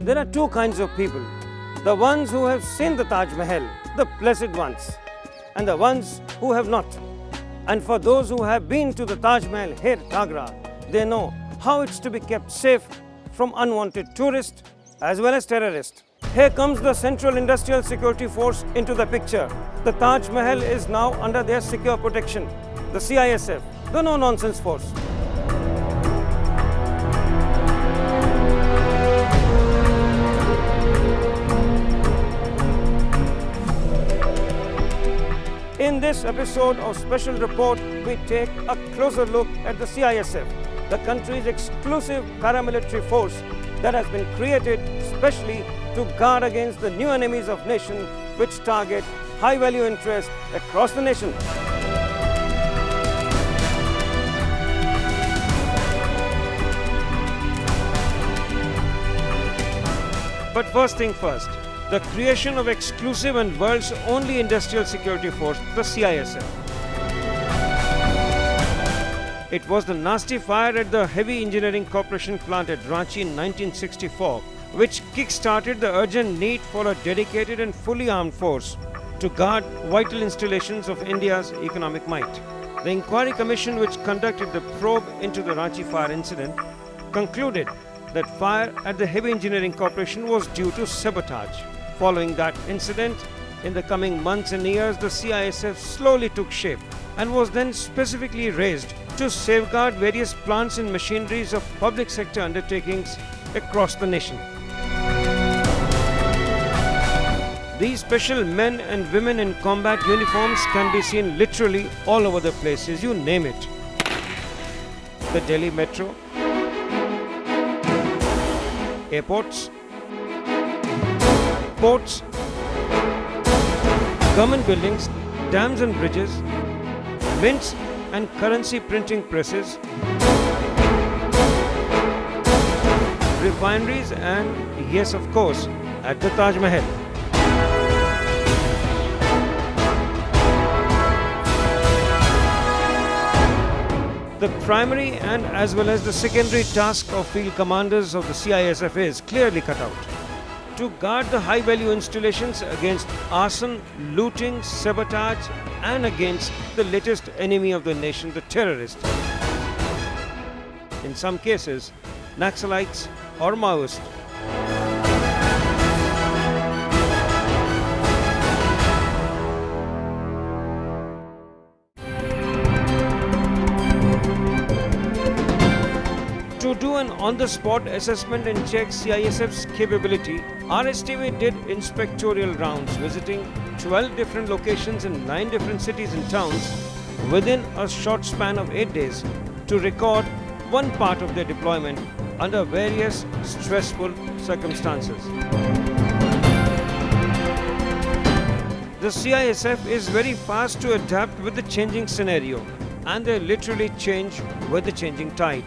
There are two kinds of people. The ones who have seen the Taj Mahal, the blessed ones, and the ones who have not. And for those who have been to the Taj Mahal here at Agra, they know how it's to be kept safe from unwanted tourists as well as terrorists. Here comes the Central Industrial Security Force into the picture. The Taj Mahal is now under their secure protection. The CISF, the no-nonsense force. In this episode of Special Report, we take a closer look at the CISF, the country's exclusive paramilitary force that has been created specially to guard against the new enemies of nation which target high-value interests across the nation. But first thing first, the creation of exclusive and world's only industrial security force, the CISF. It was the nasty fire at the Heavy Engineering Corporation plant at Ranchi in 1964, which kick-started the urgent need for a dedicated and fully armed force to guard vital installations of India's economic might. The inquiry commission which conducted the probe into the Ranchi fire incident concluded that fire at the Heavy Engineering Corporation was due to sabotage. Following that incident, in the coming months and years, the CISF slowly took shape and was then specifically raised to safeguard various plants and machineries of public sector undertakings across the nation. These special men and women in combat uniforms can be seen literally all over the places, you name it. The Delhi Metro, airports, ports, government buildings, dams and bridges, mints and currency printing presses, refineries, and yes, of course, at the Taj Mahal. The primary and as well as the secondary task of field commanders of the CISF is clearly cut out: to guard the high-value installations against arson, looting, sabotage, and against the latest enemy of the nation, the terrorists. In some cases, Naxalites or Maoists. To do an on-the-spot assessment and check CISF's capability, RSTV did inspectorial rounds visiting 12 different locations in 9 different cities and towns within a short span of 8 days to record one part of their deployment under various stressful circumstances. The CISF is very fast to adapt with the changing scenario, and they literally change with the changing tide.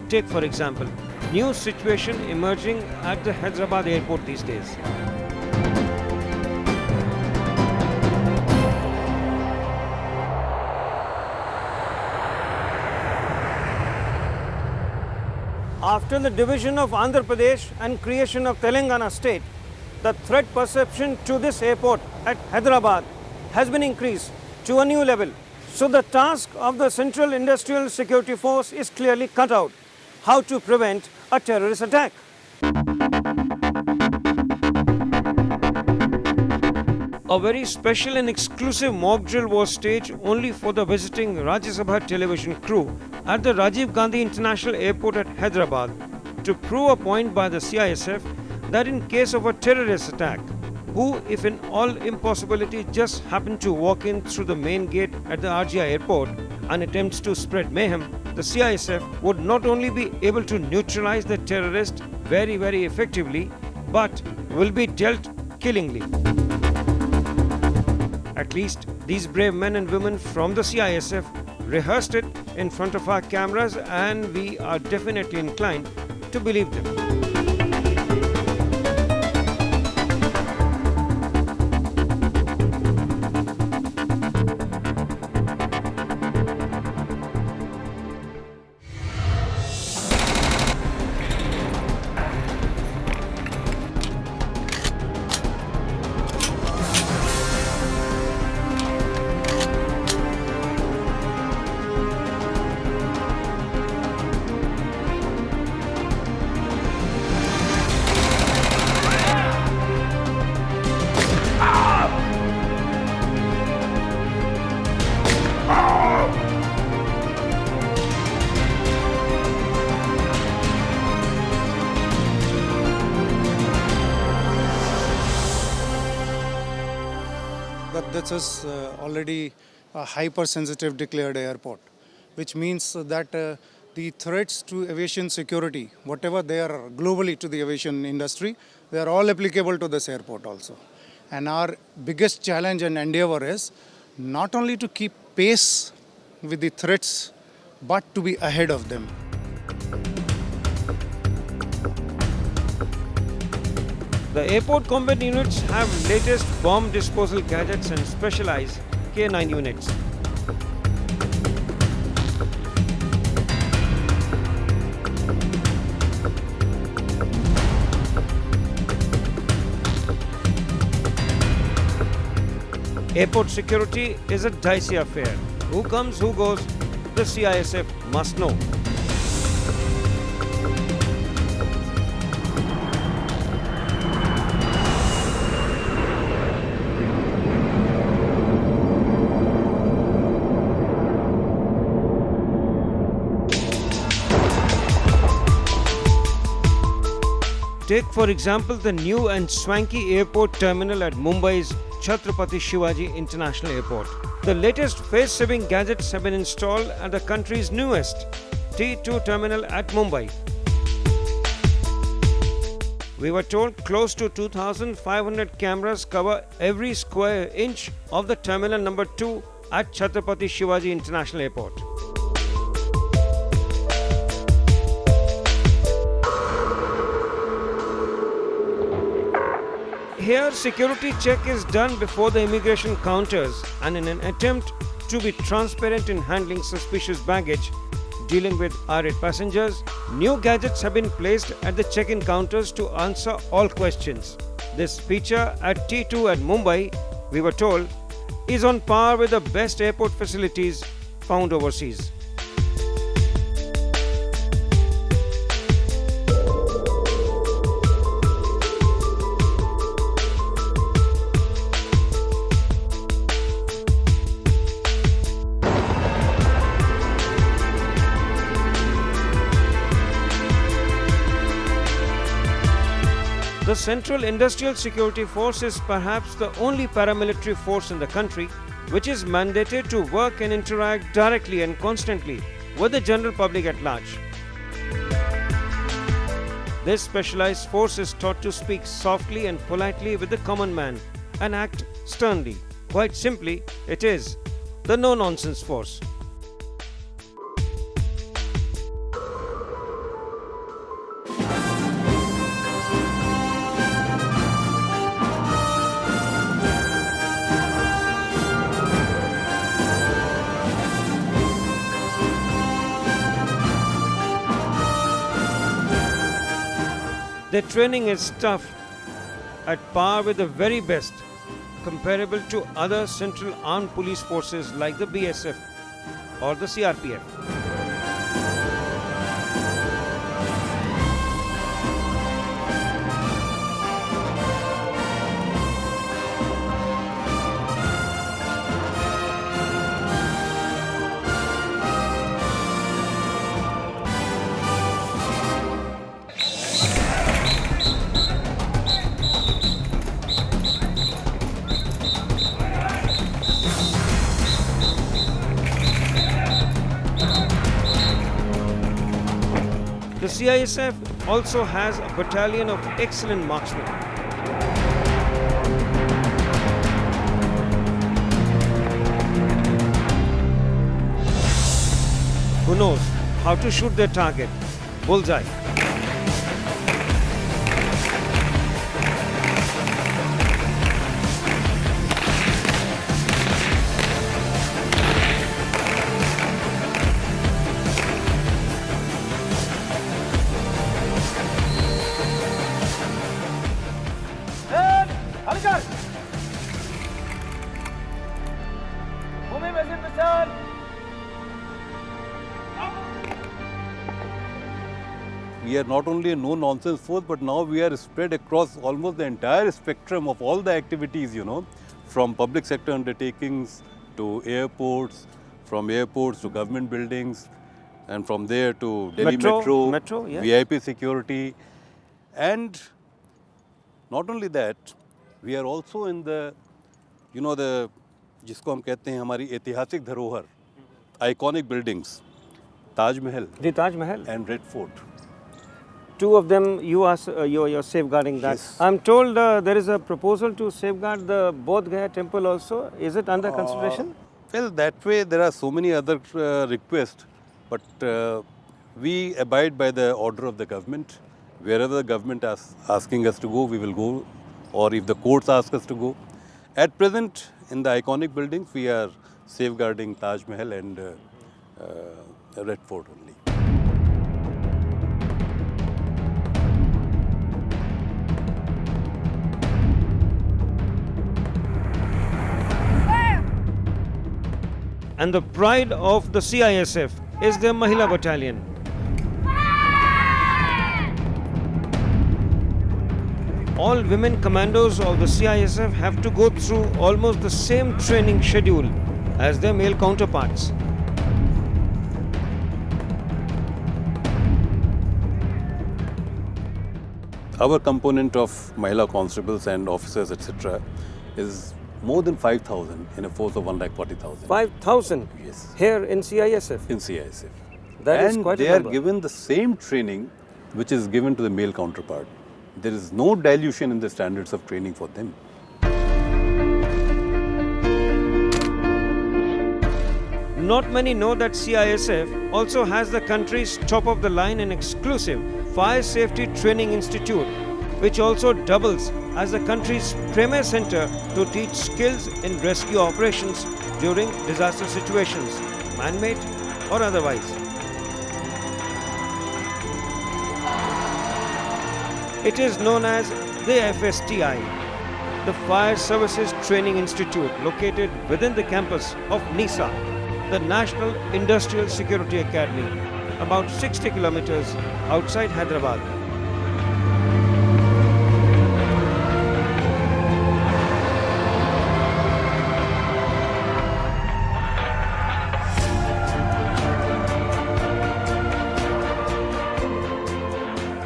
Take, for example, new situation emerging at the Hyderabad airport these days. After the division of Andhra Pradesh and creation of Telangana state, the threat perception to this airport at Hyderabad has been increased to a new level. So the task of the Central Industrial Security Force is clearly cut out: how to prevent a terrorist attack. A very special and exclusive mock drill was staged only for the visiting Rajya Sabha television crew at the Rajiv Gandhi International Airport at Hyderabad to prove a point by the CISF that in case of a terrorist attack, who, if in all impossibility, just happen to walk in through the main gate at the RGI airport and attempts to spread mayhem, the CISF would not only be able to neutralize the terrorist very, very effectively, but will be dealt killingly. At least these brave men and women from the CISF rehearsed it in front of our cameras, and we are definitely inclined to believe them. this is already a hypersensitive declared airport, which means that the threats to aviation security, whatever they are globally to the aviation industry, they are all applicable to this airport also. And our biggest challenge and endeavor is not only to keep pace with the threats, but to be ahead of them. The airport combat units have latest bomb disposal gadgets and specialized K9 units. Airport security is a dicey affair. Who comes, who goes, the CISF must know. Take for example the new and swanky airport terminal at Mumbai's Chhatrapati Shivaji International Airport. The latest face-saving gadgets have been installed at the country's newest T2 terminal at Mumbai. We were told close to 2,500 cameras cover every square inch of the terminal number 2 at Chhatrapati Shivaji International Airport. Here, security check is done before the immigration counters, and in an attempt to be transparent in handling suspicious baggage, dealing with irate passengers, new gadgets have been placed at the check-in counters to answer all questions. This feature at T2 at Mumbai, we were told, is on par with the best airport facilities found overseas. The Central Industrial Security Force is perhaps the only paramilitary force in the country which is mandated to work and interact directly and constantly with the general public at large. This specialized force is taught to speak softly and politely with the common man and act sternly. Quite simply, it is the no-nonsense force. Their training is tough, at par with the very best, comparable to other central armed police forces like the BSF or the CRPF. The CISF also has a battalion of excellent marksmen. Who knows how to shoot their target? Bullseye. We are not only a no-nonsense force, but now we are spread across almost the entire spectrum of all the activities, from public sector undertakings to airports, from airports to government buildings, and from there to Delhi Metro, yeah. VIP security. And not only that, we are also in the जिसको हम कहते हैं हमारी ऐतिहासिक धरोहर, iconic buildings, Taj Mahal The Taj Mahal. And red fort. Two of them you are you're safeguarding that. Yes. I'm told there is a proposal to safeguard the Bodh Gaya temple also. Is it under consideration? Well, that way there are so many other requests, but we abide by the order of the government. Wherever the government is asking us to go, we will go, or if the courts ask us to go. At present, in the iconic buildings, we are safeguarding Taj Mahal and Red Fort only. And the pride of the CISF is their Mahila Battalion. All women commandos of the CISF have to go through almost the same training schedule as their male counterparts. Our component of Mahila constables and officers, etc., is more than 5,000 in a force of 1,40,000 5,000 Yes. here in CISF. in CISF. That is And quite a they are number. given the same training which is given to the male counterpart. There is no dilution in the standards of training for them. Not many know that CISF also has the country's top of the line and exclusive Fire Safety Training Institute, which also doubles as the country's premier center to teach skills in rescue operations during disaster situations, man-made or otherwise. It is known as the FSTI, the Fire Services Training Institute, located within the campus of NISA, the National Industrial Security Academy, about 60 kilometers outside Hyderabad.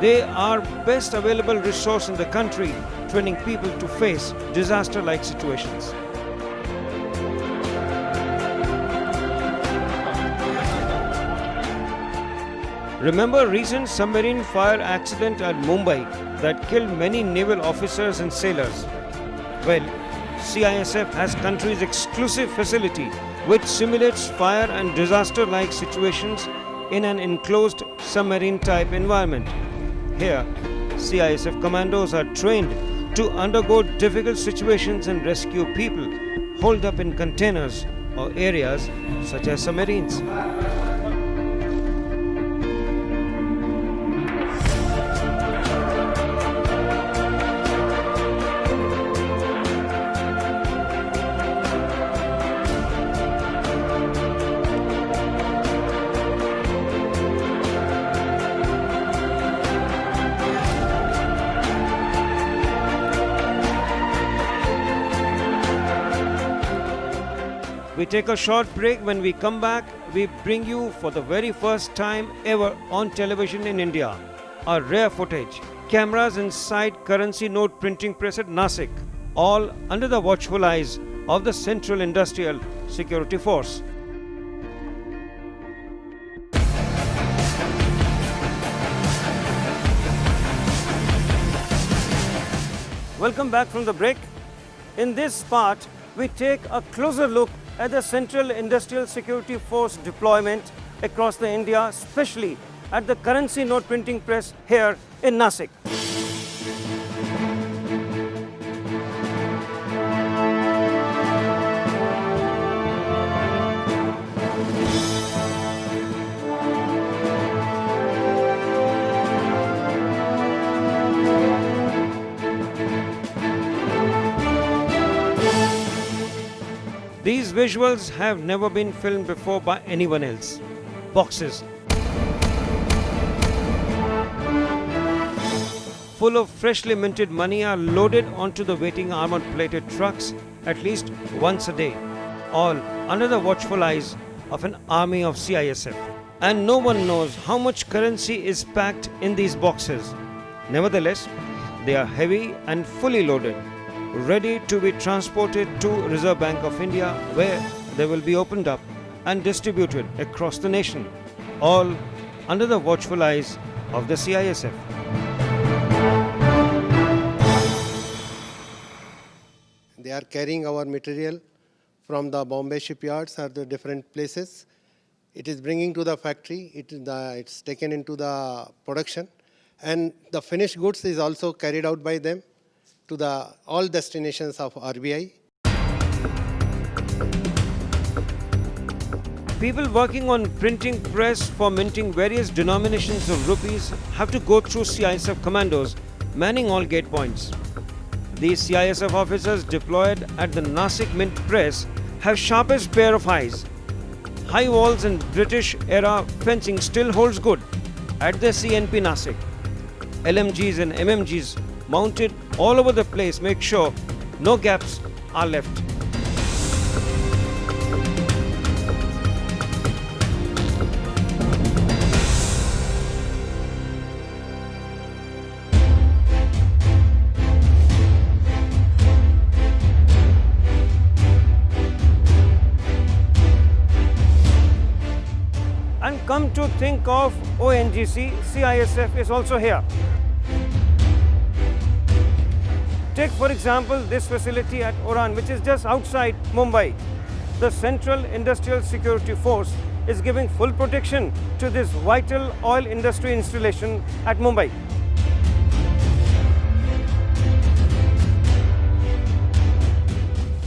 They are best available resource in the country, training people to face disaster-like situations. Remember recent submarine fire accident at Mumbai that killed many naval officers and sailors? Well, CISF has country's exclusive facility which simulates fire and disaster-like situations in an enclosed submarine type environment. Here, CISF commandos are trained to undergo difficult situations and rescue people holed up in containers or areas such as submarines. We take a short break. When we come back, we bring you for the very first time ever on television in India, a rare footage. Cameras inside currency note printing press at Nasik, all under the watchful eyes of the Central Industrial Security Force. Welcome back from the break. In this part, we take a closer look at the Central Industrial Security Force deployment across the India, especially at the currency note printing press here in Nasik. These visuals have never been filmed before by anyone else. Boxes full of freshly minted money are loaded onto the waiting armored plated trucks at least once a day, all under the watchful eyes of an army of CISF. And no one knows how much currency is packed in these boxes. Nevertheless, they are heavy and fully loaded ready to be transported to Reserve Bank of India, where they will be opened up and distributed across the nation, all under the watchful eyes of the CISF. They are carrying our material from the Bombay shipyards or the different places. It is bringing to the factory, it's taken into the production, and the finished goods is also carried out by them to the all destinations of RBI. People working on printing press for minting various denominations of rupees have to go through CISF commandos manning all gate points. These CISF officers deployed at the Nasik Mint Press have sharpest pair of eyes. High walls and British-era fencing still holds good at the CNP Nasik. LMGs and MMGs mounted all over the place make sure no gaps are left. And come to think of ONGC, CISF is also here. Take for example this facility at Oran, which is just outside Mumbai. The Central Industrial Security Force is giving full protection to this vital oil industry installation at Mumbai.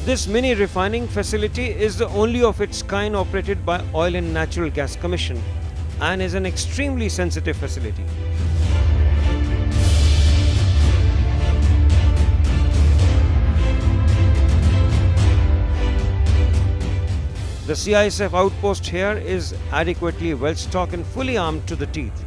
This mini refining facility is the only of its kind operated by Oil and Natural Gas Commission and is an extremely sensitive facility. The CISF outpost here is adequately well stocked and fully armed to the teeth.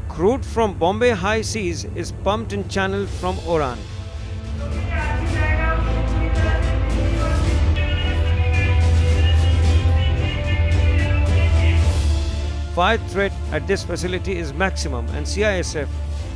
Crude from Bombay high seas is pumped and channeled from Oran. Fire threat at this facility is maximum and CISF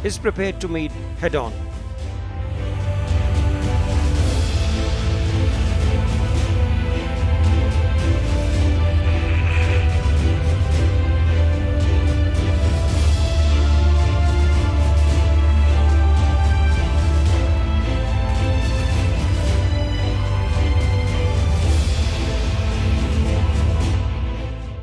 is prepared to meet head-on.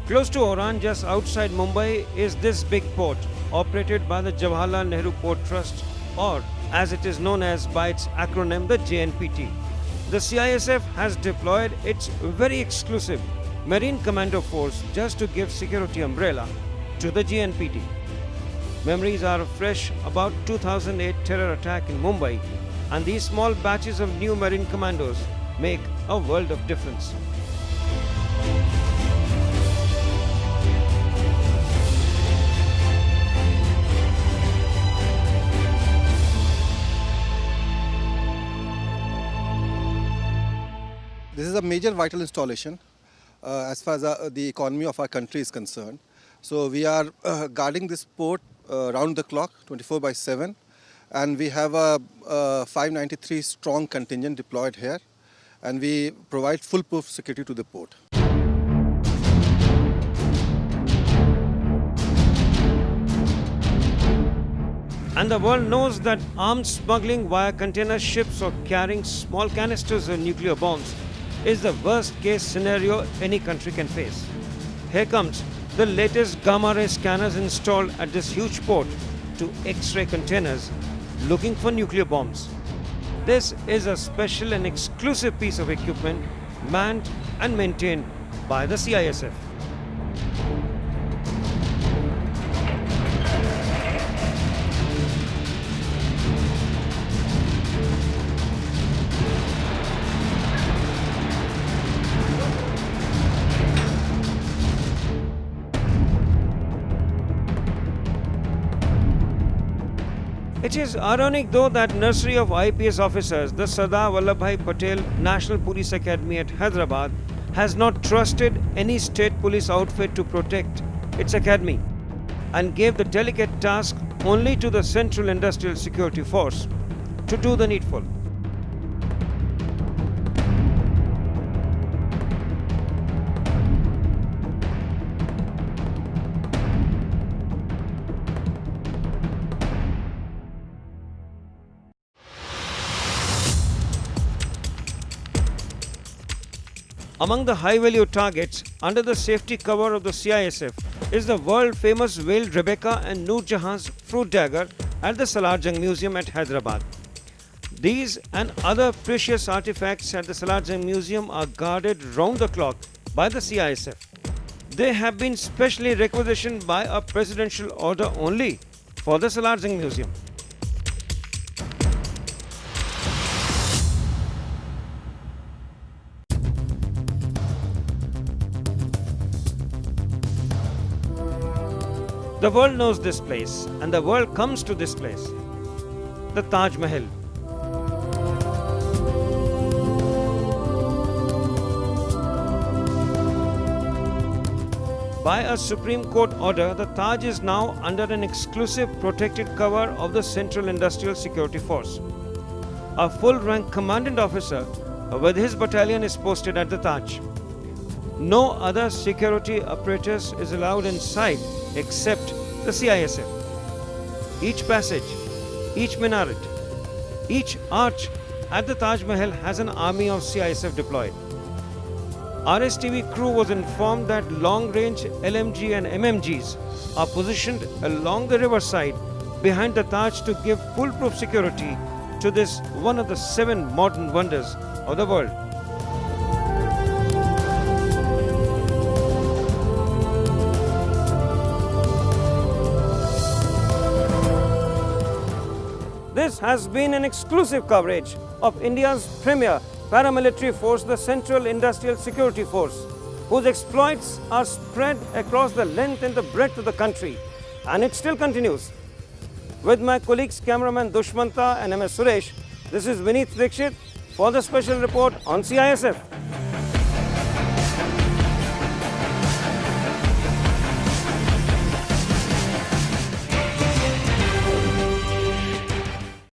Close to Oran, just outside Mumbai, is this big port, operated by the Jawaharlal Nehru Port Trust, or as it is known as by its acronym, the JNPT. The CISF has deployed its very exclusive Marine Commando Force just to give security umbrella to the JNPT. Memories are fresh about 2008 terror attack in Mumbai, and these small batches of new Marine Commandos make a world of difference. This is a major vital installation as far as the economy of our country is concerned. So we are guarding this port round the clock, 24/7, and we have a 593 strong contingent deployed here, and we provide foolproof security to the port. And the world knows that arms smuggling via container ships or carrying small canisters of nuclear bombs is the worst case scenario any country can face. Here comes the latest gamma ray scanners installed at this huge port to X-ray containers looking for nuclear bombs. This is a special and exclusive piece of equipment manned and maintained by the CISF. It is ironic though that nursery of IPS officers, the Sardar Vallabhbhai Patel National Police Academy at Hyderabad, has not trusted any state police outfit to protect its academy and gave the delicate task only to the Central Industrial Security Force to do the needful. Among the high-value targets under the safety cover of the CISF is the world-famous veiled Rebecca and Noor Jahan's fruit dagger at the Salarjung Museum at Hyderabad. These and other precious artifacts at the Salarjung Museum are guarded round the clock by the CISF. They have been specially requisitioned by a presidential order only for the Salarjung Museum. The world knows this place and the world comes to this place, the Taj Mahal. By a Supreme Court order, the Taj is now under an exclusive protected cover of the Central Industrial Security Force. A full-rank commandant officer with his battalion is posted at the Taj. No other security apparatus is allowed inside except the CISF. Each passage, each minaret, each arch at the Taj Mahal has an army of CISF deployed. RSTV crew was informed that long-range LMG and MMGs are positioned along the riverside behind the Taj to give foolproof security to this one of the 7 modern wonders of the world. This has been an exclusive coverage of India's premier paramilitary force, the Central Industrial Security Force, whose exploits are spread across the length and the breadth of the country, and it still continues. With my colleagues cameraman Dushmanta and MS Suresh, this is Vineet Dikshit for the special report on CISF.